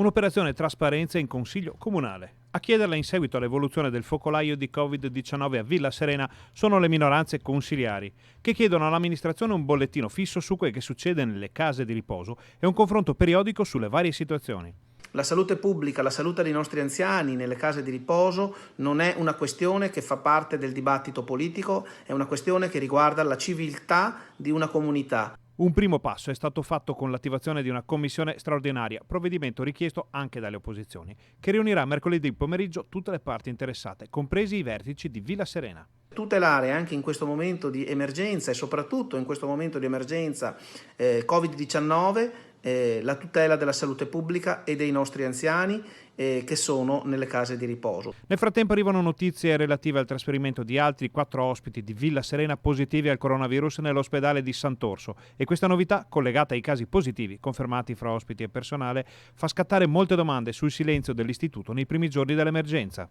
Un'operazione trasparenza in Consiglio Comunale. A chiederla in seguito all'evoluzione del focolaio di Covid-19 a Villa Serena sono le minoranze consiliari, che chiedono all'amministrazione un bollettino fisso su quel che succede nelle case di riposo e un confronto periodico sulle varie situazioni. La salute pubblica, la salute dei nostri anziani nelle case di riposo non è una questione che fa parte del dibattito politico, è una questione che riguarda la civiltà di una comunità. Un primo passo è stato fatto con l'attivazione di una commissione straordinaria, provvedimento richiesto anche dalle opposizioni, che riunirà mercoledì pomeriggio tutte le parti interessate, compresi i vertici di Villa Serena. Tutelare anche in questo momento di emergenza e soprattutto in questo momento di emergenza Covid-19 la tutela della salute pubblica e dei nostri anziani che sono nelle case di riposo. Nel frattempo arrivano notizie relative al trasferimento di altri 4 ospiti di Villa Serena positivi al coronavirus nell'ospedale di Sant'Orso e questa novità, collegata ai casi positivi confermati fra ospiti e personale, fa scattare molte domande sul silenzio dell'istituto nei primi giorni dell'emergenza.